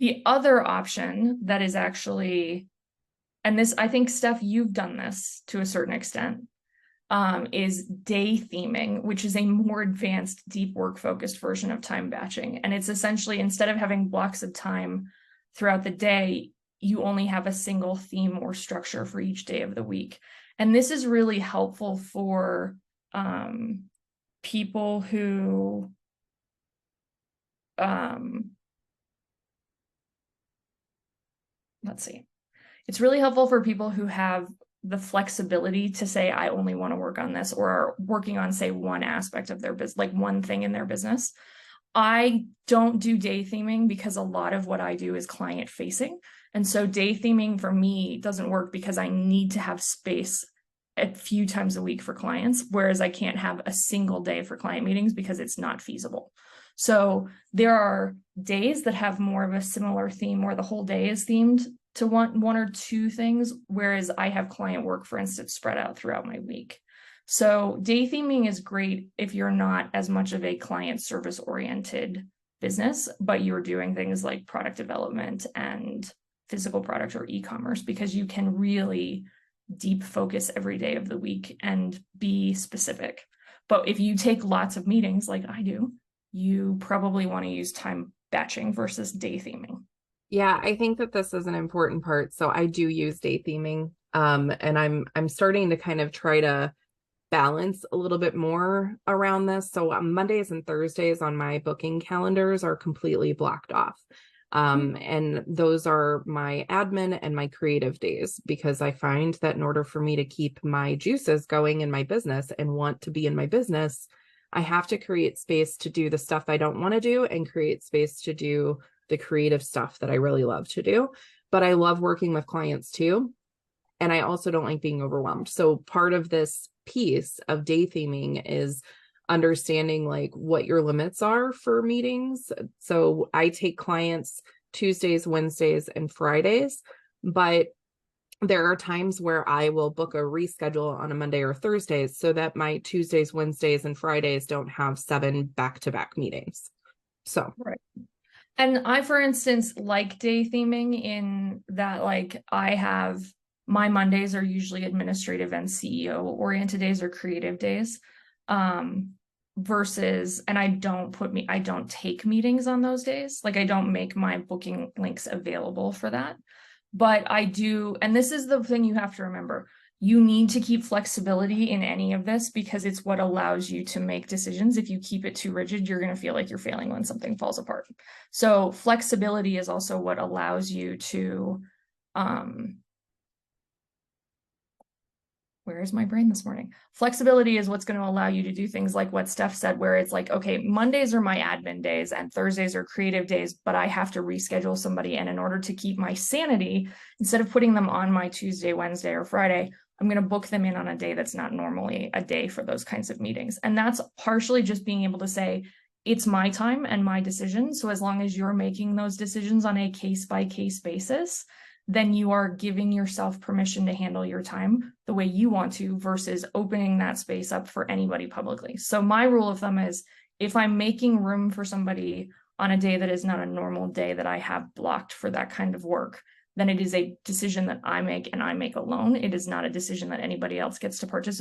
The other option that is actually, and this, I think, Steph, you've done this to a certain extent, is day theming, which is a more advanced, deep work focused version of time batching. And it's essentially, instead of having blocks of time throughout the day, you only have a single theme or structure for each day of the week. And this is really helpful for people who let's see. It's really helpful for people who have the flexibility to say, I only want to work on this, or are working on, say, one aspect of their business, like one thing in their business. I don't do day theming because a lot of what I do is client facing. And so day theming for me doesn't work because I need to have space a few times a week for clients, whereas I can't have a single day for client meetings because it's not feasible. So there are days that have more of a similar theme where the whole day is themed to one or two things, whereas I have client work, for instance, spread out throughout my week. So day theming is great if you're not as much of a client service oriented business, but you're doing things like product development and physical product or e-commerce, because you can really deep focus every day of the week and be specific. But if you take lots of meetings like I do, you probably want to use time batching versus day theming. Yeah, I think that this is an important part. So I do use day theming. And I'm starting to kind of try to balance a little bit more around this. So Mondays and Thursdays on my booking calendars are completely blocked off. And those are my admin and my creative days, because I find that in order for me to keep my juices going in my business and want to be in my business, I have to create space to do the stuff I don't want to do and create space to do the creative stuff that I really love to do. But I love working with clients too. And I also don't like being overwhelmed. So part of this piece of day theming is understanding like what your limits are for meetings. So I take clients Tuesdays, Wednesdays, and Fridays, but there are times where I will book a reschedule on a Monday or Thursdays so that my Tuesdays, Wednesdays, and Fridays don't have 7 back-to-back meetings. So, Right. And I, for instance, like day theming in that, like, I have my Mondays are usually administrative and CEO oriented days or creative days. Versus, and I don't take meetings on those days. Like, I don't make my booking links available for that. But I do, and this is the thing you have to remember. You need to keep flexibility in any of this because it's what allows you to make decisions. If you keep it too rigid, you're going to feel like you're failing when something falls apart. So flexibility is also what allows you to, where is my brain this morning? Flexibility is what's going to allow you to do things like what Steph said, where it's like, okay, Mondays are my admin days and Thursdays are creative days, but I have to reschedule somebody. And in order to keep my sanity, instead of putting them on my Tuesday, Wednesday, or Friday, I'm going to book them in on a day that's not normally a day for those kinds of meetings. And that's partially just being able to say, it's my time and my decision. So as long as you're making those decisions on a case-by-case basis, then you are giving yourself permission to handle your time the way you want to versus opening that space up for anybody publicly. So my rule of thumb is if I'm making room for somebody on a day that is not a normal day that I have blocked for that kind of work, then it is a decision that I make and I make alone. It is not a decision that anybody else gets to participate